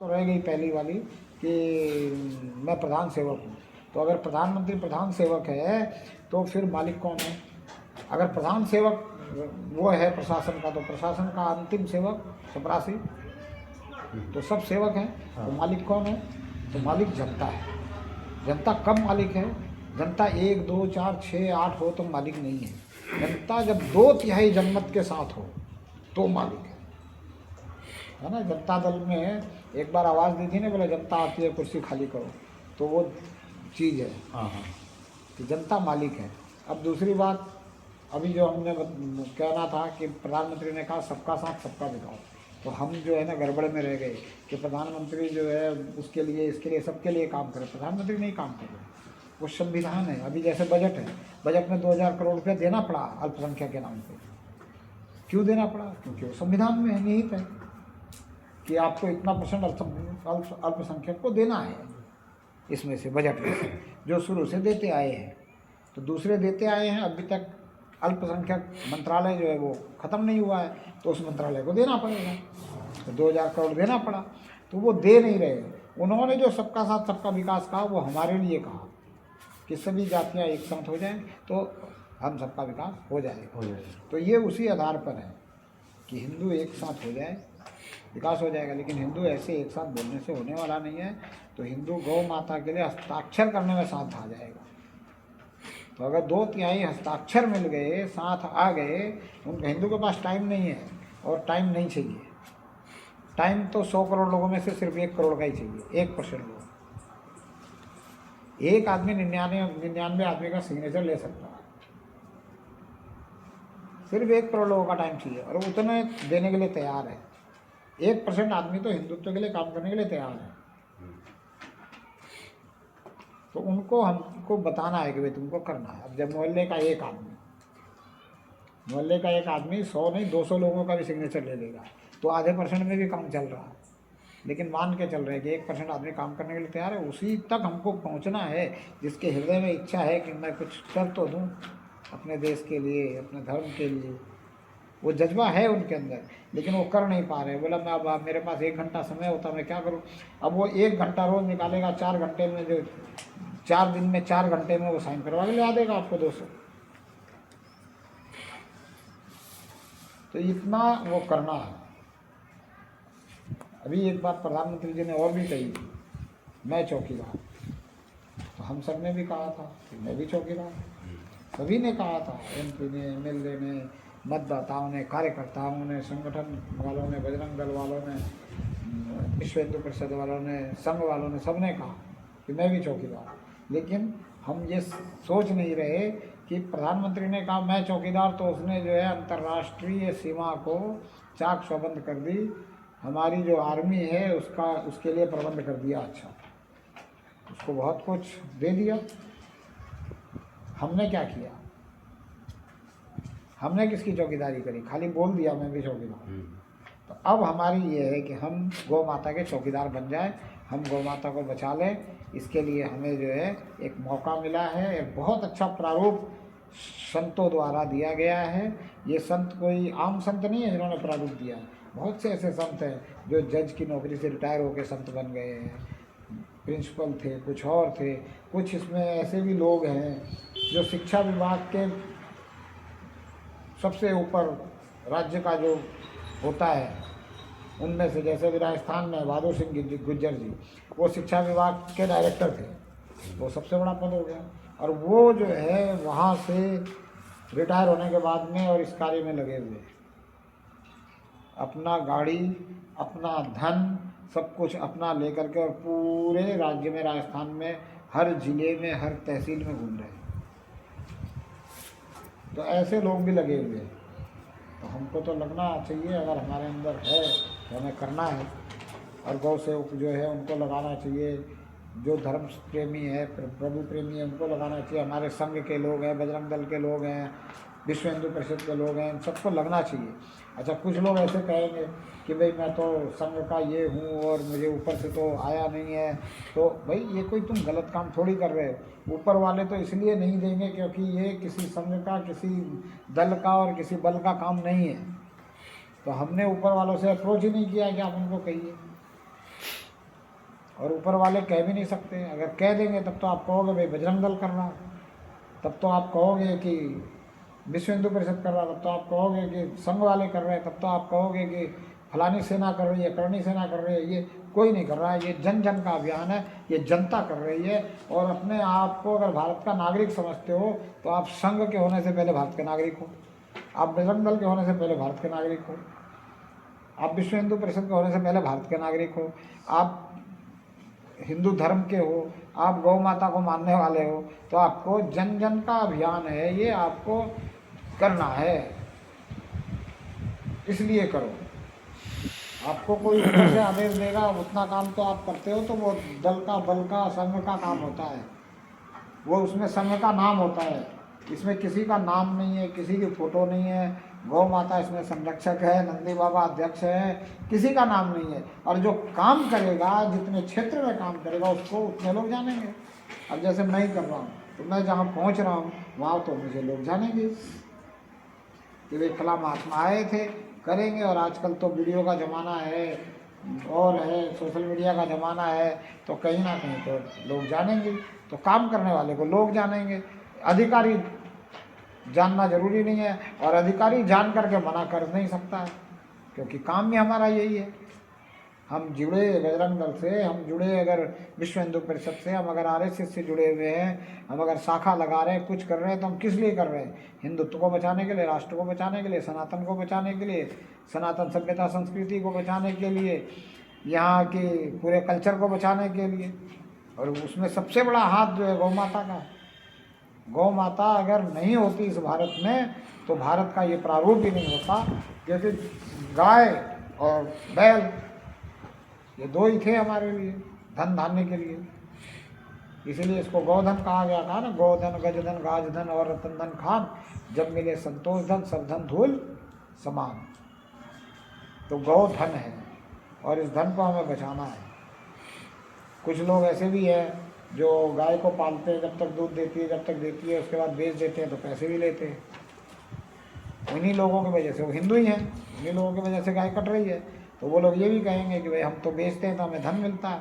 तो रह गई पहली वाली कि मैं प्रधान सेवक हूँ। तो अगर प्रधानमंत्री प्रधान सेवक है तो फिर मालिक कौन है? अगर प्रधान सेवक वो है प्रशासन का, तो प्रशासन का अंतिम सेवक चपरासी, तो सब सेवक हैं। तो मालिक कौन है? तो मालिक जनता है। जनता कब मालिक है? जनता 1, 2, 4, 6, 8 हो तो मालिक नहीं है। जनता जब 2/3 जनमत के साथ हो तो मालिक है ना। जनता दल में एक बार आवाज़ दी थी ना, बोले जनता आती है कुर्सी खाली करो, तो वो चीज़ है। हाँ हाँ। कि जनता मालिक है। अब दूसरी बात, अभी जो हमने कहना था कि प्रधानमंत्री ने कहा सबका साथ सबका विकास, तो हम जो है ना गड़बड़ में रह गए कि प्रधानमंत्री जो है उसके लिए इसके लिए सबके लिए काम करे। प्रधानमंत्री नहीं काम कर रहे, वो संविधान है। अभी जैसे बजट है, बजट में 2000 करोड़ रुपया देना पड़ा अल्पसंख्यक के नाम पे। क्यों देना पड़ा? क्योंकि वो संविधान में है, निहित है कि आपको इतना % अल्पसंख्यक को देना है इसमें से, बजट में से, जो शुरू से देते आए हैं। तो दूसरे देते आए हैं, अभी तक अल्पसंख्यक मंत्रालय जो है वो ख़त्म नहीं हुआ है, तो उस मंत्रालय को देना पड़ेगा। तो 2000 करोड़ देना पड़ा, तो वो दे नहीं रहे। उन्होंने जो सबका साथ सबका विकास कहा वो हमारे लिए कहा कि सभी जातियाँ एक साथ हो जाएं तो हम सबका विकास हो जाएगा। तो ये उसी आधार पर है कि हिंदू एक साथ हो जाए, विकास हो जाएगा। लेकिन हिंदू ऐसे एक साथ बोलने से होने वाला नहीं है। तो हिंदू गौ माता के लिए हस्ताक्षर करने में साथ आ जाएगा। तो अगर 2/3 हस्ताक्षर मिल गए, साथ आ गए, उनके हिंदू के पास टाइम नहीं है और टाइम नहीं चाहिए। टाइम तो 100 करोड़ लोगों में से सिर्फ 1 करोड़ का ही चाहिए, 1% लोग। एक आदमी 99 आदमी का सिग्नेचर ले सकता है। सिर्फ 1 करोड़ लोगों का टाइम चाहिए और उतने देने के लिए तैयार है। 1% आदमी तो हिंदुत्व के लिए काम करने के लिए तैयार है। तो उनको हमको बताना है कि भाई तुमको करना है। अब जब मोहल्ले का एक आदमी 100 नहीं 200 लोगों का भी सिग्नेचर ले लेगा तो आधे % में भी काम चल रहा है। लेकिन मान के चल रहे हैं कि 1% आदमी काम करने के लिए तैयार है। उसी तक हमको पहुंचना है जिसके हृदय में इच्छा है कि मैं कुछ कर तो दूं अपने देश के लिए, अपने धर्म के लिए। वो जज्बा है उनके अंदर, लेकिन वो कर नहीं पा रहे। बोला मैं अब मेरे पास 1 घंटा समय होता मैं क्या करूं। अब वो 1 घंटा रोज़ निकालेगा, 4 घंटे में, जो 4 दिन में 4 घंटे में वो साइन करवा के ले आ देगा आपको 200। तो इतना वो करना है। अभी एक बात प्रधानमंत्री जी ने और भी कही, मैं चौकीदार। तो हम सब ने भी कहा था कि मैं भी चौकीदार। सभी ने कहा था, MP ने, MLA ने, मतदाताओं ने, कार्यकर्ताओं ने, संगठन वालों ने, बजरंग दल वालों ने, विश्व हिंदू परिषद वालों ने, संघ वालों ने, सब ने कहा कि मैं भी चौकीदार। लेकिन हम ये सोच नहीं रहे कि प्रधानमंत्री ने कहा मैं चौकीदार, तो उसने जो है अंतर्राष्ट्रीय सीमा को चाक चौबंद कर दी। हमारी जो आर्मी है उसके लिए प्रबंध कर दिया। अच्छा, उसको बहुत कुछ दे दिया। हमने क्या किया? हमने किसकी चौकीदारी करी? खाली बोल दिया मैं भी चौकीदार। तो अब हमारी ये है कि हम गौ माता के चौकीदार बन जाए, हम गौ माता को बचा लें। इसके लिए हमें जो है एक मौका मिला है। एक बहुत अच्छा प्रारूप संतों द्वारा दिया गया है। ये संत कोई आम संत नहीं है जिन्होंने प्रारूप दिया। बहुत से ऐसे संत हैं जो जज की नौकरी से रिटायर होकर संत बन गए हैं, प्रिंसिपल थे, कुछ और थे। कुछ इसमें ऐसे भी लोग हैं जो शिक्षा विभाग के सबसे ऊपर राज्य का जो होता है उनमें से, जैसे भी राजस्थान में बहादुर सिंह गुज्जर जी, वो शिक्षा विभाग के डायरेक्टर थे, वो सबसे बड़ा पद हो गया। और वो जो है वहाँ से रिटायर होने के बाद में और इस कार्य में लगे हुए, अपना गाड़ी, अपना धन, सब कुछ अपना लेकर के, और पूरे राज्य में, राजस्थान में हर जिले में, हर तहसील में घूम रहे हैं। तो ऐसे लोग भी लगे हुए हैं। तो हमको तो लगना चाहिए, अगर हमारे अंदर है तो हमें करना है। और गौ सेवक जो है उनको लगाना चाहिए, जो धर्म प्रेमी है, प्रभु प्रेमी है, उनको लगाना चाहिए। हमारे संघ के लोग हैं, बजरंग दल के लोग हैं, विश्व हिंदू परिषद के लोग हैं, इन सबको लगना चाहिए। अच्छा, कुछ लोग ऐसे कहेंगे कि भाई मैं तो संघ का ये हूँ और मुझे ऊपर से तो आया नहीं है। तो भाई ये कोई तुम गलत काम थोड़ी कर रहे हो। ऊपर वाले तो इसलिए नहीं देंगे क्योंकि ये किसी संघ का, किसी दल का और किसी बल का काम नहीं है। तो हमने ऊपर वालों से अप्रोच ही नहीं किया कि आप उनको कहिए। और ऊपर वाले कह भी नहीं सकते। अगर कह देंगे तब तो आप कहोगे भाई बजरंग दल कर रहा है, तब तो आप कहोगे कि विश्व हिंदू परिषद कर रहा है, तब तो आप कहोगे कि संघ वाले कर रहे हैं, तब तो आप कहोगे कि फलानी सेना कर रही है, करनी सेना कर रही है। ये कोई नहीं कर रहा है, ये जन जन का अभियान है, ये जनता कर रही है। और अपने आप को अगर भारत का नागरिक समझते हो तो आप संघ के होने से पहले भारत के नागरिक हो, आप बजरंग दल के होने से पहले भारत के नागरिक हो, आप विश्व हिंदू परिषद के होने से पहले भारत के नागरिक हो, आप हिंदू धर्म के हो, आप गौ माता को मानने वाले हो, तो आपको जन जन का अभियान है, ये आपको करना है, इसलिए करो। आपको कोई ऊपर से आदेश देगा, उतना काम तो आप करते हो, तो वो दल का बल का संघ का काम होता है, वो उसमें संघ का नाम होता है। इसमें किसी का नाम नहीं है, किसी की फ़ोटो नहीं है, गौ माता इसमें संरक्षक है, नंदी बाबा अध्यक्ष है, किसी का नाम नहीं है। और जो काम करेगा, जितने क्षेत्र में काम करेगा, उसको उतने लोग जानेंगे। अब जैसे मैं ही कर रहा हूँ, तो मैं जहाँ पहुँच रहा हूँ वहाँ तो मुझे लोग जानेंगे कि वे फला महात्मा आए थे, करेंगे। और आजकल तो वीडियो का ज़माना है और है, सोशल मीडिया का ज़माना है, तो कहीं ना कहीं तो लोग जानेंगे, तो काम करने वाले को लोग जानेंगे। अधिकारी जानना जरूरी नहीं है, और अधिकारी जान करके मना कर नहीं सकता है, क्योंकि काम भी हमारा यही है। हम जुड़े बजरंग दल से, हम जुड़े अगर विश्व हिंदू परिषद से, हम अगर आरएसएस से जुड़े हुए हैं, हम अगर शाखा लगा रहे हैं, कुछ कर रहे हैं, तो हम किस लिए कर रहे हैं? हिंदुत्व को बचाने के लिए, राष्ट्र को बचाने के लिए, सनातन को बचाने के लिए, सनातन सभ्यता संस्कृति को बचाने के लिए, यहाँ के पूरे कल्चर को बचाने के लिए। और उसमें सबसे बड़ा हाथ जो है गौ माता का है। गौ माता अगर नहीं होती इस भारत में, तो भारत का ये प्रारूप ही नहीं होता। जैसे गाय और बैल, ये दो ही थे हमारे लिए धन धान्य के लिए, इसीलिए इसको गौधन कहा गया था ना। गौधन, गजधन, गाजधन और रतन धन खान, जब मिले संतोष धन, सब धन धूल समान। तो गौ धन है, और इस धन को हमें बचाना है। कुछ लोग ऐसे भी हैं जो गाय को पालते हैं, जब तक दूध देती है, जब तक देती है, उसके बाद बेच देते हैं, तो पैसे भी लेते हैं। उन्हीं लोगों की वजह से वो हिंदू ही हैं, उन्हीं लोगों की वजह से गाय कट रही है। तो वो लोग ये भी कहेंगे कि भाई हम तो बेचते हैं तो हमें धन मिलता है,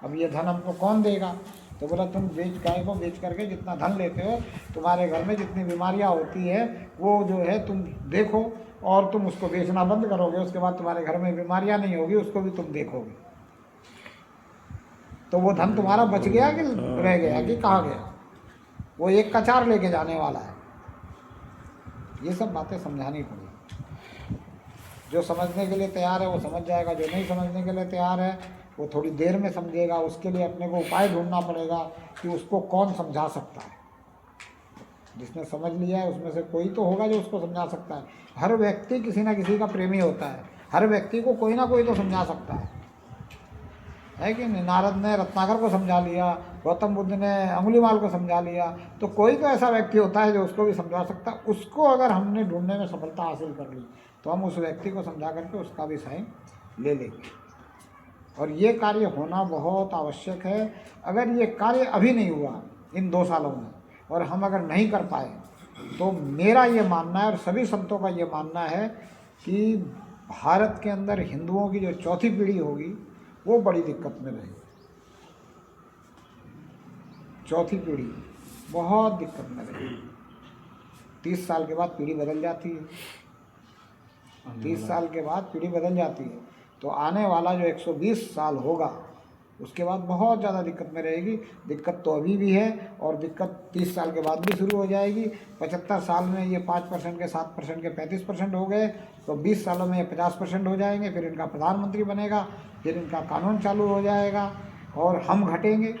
अब ये धन हमको कौन देगा? तो बोला तुम गाय को बेच करके जितना धन लेते हो, तुम्हारे घर में जितनी बीमारियाँ होती है वो जो है तुम देखो, और तुम उसको बेचना बंद करोगे, उसके बाद तुम्हारे घर में बीमारियाँ नहीं होगी, उसको भी तुम देखोगे। तो वो धन तुम्हारा बच गया कि रह गया कि कहाँ गया? वो एक का चार लेके जाने वाला है। ये सब बातें समझानी पड़ेगी। जो समझने के लिए तैयार है वो समझ जाएगा, जो नहीं समझने के लिए तैयार है वो थोड़ी देर में समझेगा। उसके लिए अपने को उपाय ढूंढना पड़ेगा कि उसको कौन समझा सकता है। जिसने समझ लिया है उसमें से कोई तो होगा जो उसको समझा सकता है। हर व्यक्ति किसी ना किसी का प्रेमी होता है, हर व्यक्ति को कोई ना कोई तो समझा सकता है कि नहीं? नारद ने रत्नाकर को समझा लिया, गौतम बुद्ध ने अंगुलीमाल को समझा लिया, तो कोई तो ऐसा व्यक्ति होता है जो उसको भी समझा सकता है। उसको अगर हमने ढूंढने में सफलता हासिल कर ली तो हम उस व्यक्ति को समझा करके उसका भी साइन ले लेंगे। और ये कार्य होना बहुत आवश्यक है। अगर ये कार्य अभी नहीं हुआ इन 2 सालों में, और हम अगर नहीं कर पाए, तो मेरा ये मानना है और सभी संतों का ये मानना है कि भारत के अंदर हिंदुओं की जो चौथी पीढ़ी होगी वो बड़ी दिक्कत में रहेगी। चौथी पीढ़ी बहुत दिक्कत में रहेगी। 30 साल के बाद पीढ़ी बदल जाती है, 30 साल के बाद पीढ़ी बदल जाती है, तो आने वाला जो 120 साल होगा उसके बाद बहुत ज़्यादा दिक्कत में रहेगी। दिक्कत तो अभी भी है, और दिक्कत 30 साल के बाद भी शुरू हो जाएगी। 75 साल में ये 5% के 7% के 35% हो गए, तो 20 सालों में ये 50% हो जाएंगे। फिर इनका प्रधानमंत्री बनेगा, फिर इनका कानून चालू हो जाएगा, और हम घटेंगे।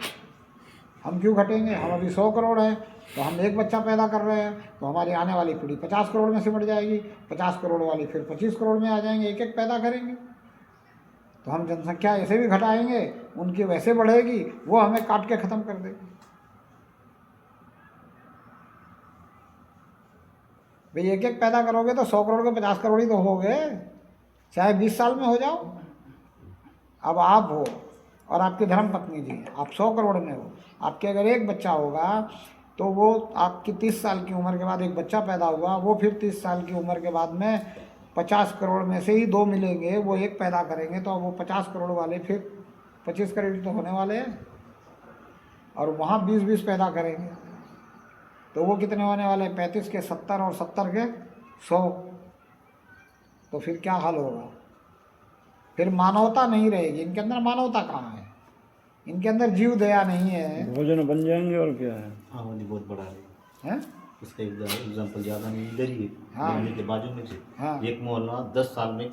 हम क्यों घटेंगे? हम अभी 100 करोड़ हैं, तो हम एक बच्चा पैदा कर रहे हैं, तो हमारी आने वाली पीढ़ी 50 करोड़ में सिमट जाएगी। 50 करोड़ वाली फिर 25 करोड़ में आ जाएंगे, एक एक पैदा करेंगे। तो हम जनसंख्या ऐसे भी घटाएंगे, उनकी वैसे बढ़ेगी, वो हमें काट के ख़त्म कर देगी। भाई एक एक पैदा करोगे तो 100 करोड़ के 50 करोड़ ही तो हो गए, चाहे 20 साल में हो जाओ। अब आप हो और आपकी धर्मपत्नी जी, आप 100 करोड़ में हो, आपके अगर एक बच्चा होगा तो वो आपकी 30 साल की उम्र के बाद एक बच्चा पैदा हुआ, वो फिर 30 साल की उम्र के बाद में 50 करोड़ में से ही 2 मिलेंगे, वो एक पैदा करेंगे, तो वो 50 करोड़ वाले फिर 25 करोड़ तो होने वाले हैं, और वहाँ 20-20 पैदा करेंगे तो वो कितने होने वाले हैं? 35 के 70 और 70 के 100। तो फिर क्या हाल होगा? फिर मानवता नहीं रहेगी। इनके अंदर मानवता कहाँ है? इनके अंदर जीव दया नहीं है। भोजन बन जाएंगे और क्या है। हाँ जी, बहुत बड़ा है। हैं? इसका एग्जाम्पल ज़्यादा नहीं, इधर ही हाँ। दिल्ली के बाजू में से हाँ। एक मोहल्ला 10 साल में एक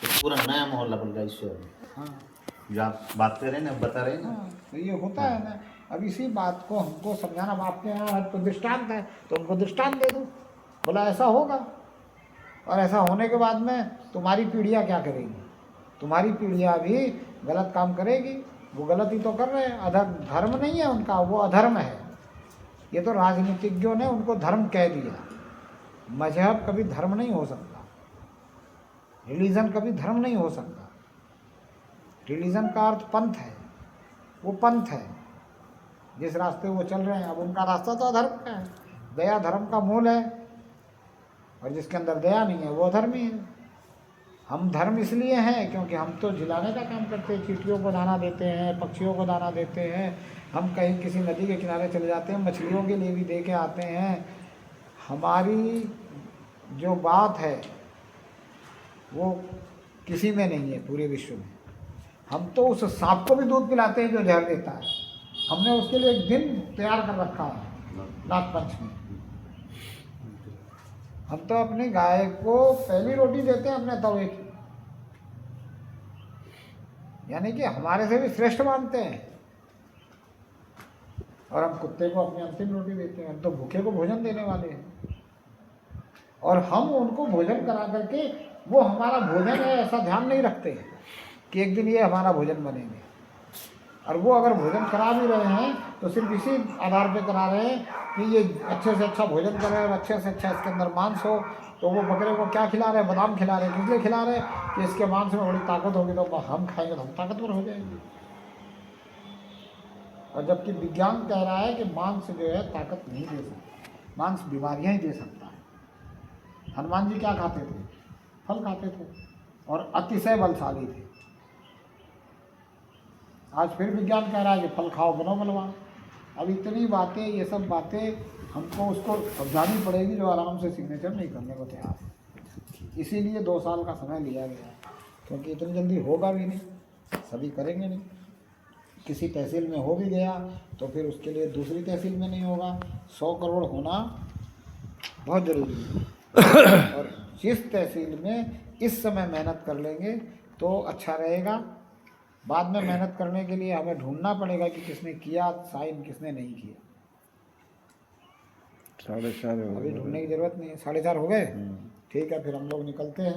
पूरा नया मोहल्ला बन गया इस शहर में। हाँ जो आप बात कर रहे हैं ना, बता रहे हैं ना। हाँ, तो ये होता है ना। अब इसी बात को हमको समझाना। अब आपके यहाँ तो दृष्टांत है तो उनको दृष्टांत दे दो, बोला ऐसा होगा। और ऐसा होने के बाद में तुम्हारी पीढ़ियाँ क्या करेगी? तुम्हारी पीढ़ियाँ भी गलत काम करेगी। वो गलत ही तो कर रहे हैं। धर्म नहीं है उनका, वो अधर्म है। ये तो राजनीतिज्ञों ने उनको धर्म कह दिया। मजहब कभी धर्म नहीं हो सकता, रिलीजन कभी धर्म नहीं हो सकता। रिलीजन का अर्थ पंथ है, वो पंथ है जिस रास्ते वो चल रहे हैं। अब उनका रास्ता तो अधर्म का है। दया धर्म का मूल है, और जिसके अंदर दया नहीं है वो अधर्मी है। हम धर्म इसलिए हैं क्योंकि हम तो जिलाने का काम करते हैं, चींटियों को दाना देते हैं, पक्षियों को दाना देते हैं। हम कहीं किसी नदी के किनारे चले जाते हैं, मछलियों के लिए भी दे के आते हैं। हमारी जो बात है वो किसी में नहीं है पूरे विश्व में। हम तो उस सांप को भी दूध पिलाते हैं जो जहर देता है। हमने उसके लिए एक दिन तैयार कर रखा है, नागपंचमी। हम तो अपनी गाय को पहली रोटी देते हैं अपने तवे की, यानी कि हमारे से भी श्रेष्ठ मानते हैं। और हम कुत्ते को अपनी अंतिम रोटी देते हैं। हम तो भूखे को भोजन देने वाले हैं, और हम उनको भोजन करा करके वो हमारा भोजन है ऐसा ध्यान नहीं रखते हैं कि एक दिन ये हमारा भोजन बनेंगे। और वो अगर भोजन करा भी रहे हैं तो सिर्फ इसी आधार पे करा रहे हैं कि ये अच्छे से अच्छा भोजन करे और अच्छे से अच्छा इसके अंदर मांस हो। तो वो बकरे को क्या खिला रहे हैं? बादाम खिला रहे हैं। किस लिए खिला रहे हैं? कि इसके मांस में बड़ी ताकत होगी, तो हम खाएंगे तो हम ताकतवर हो जाएंगे। और जबकि विज्ञान कह रहा है कि मांस जो है ताकत नहीं दे सकता, मांस बीमारियां ही दे सकता है। हनुमान जी क्या खाते थे? फल खाते थे, और अतिशय बलशाली थे। आज फिर विज्ञान कह रहा है कि फल खाओ बनो बलवान। अब इतनी बातें, ये सब बातें हमको उसको समझानी पड़ेगी जो आराम से सिग्नेचर नहीं करने को तैयार है। इसीलिए 2 साल का समय लिया गया, क्योंकि इतनी जल्दी होगा भी नहीं, सभी करेंगे नहीं। किसी तहसील में हो भी गया तो फिर उसके लिए दूसरी तहसील में नहीं होगा। 100 करोड़ होना बहुत ज़रूरी है। और जिस तहसील में इस समय मेहनत कर लेंगे तो अच्छा रहेगा। बाद में मेहनत करने के लिए हमें ढूंढना पड़ेगा कि किसने किया साइन, किसने नहीं किया। 4:30 हो गए। अभी ढूंढने की ज़रूरत नहीं है। 4:30 हो गए? ठीक है, फिर हम लोग निकलते हैं।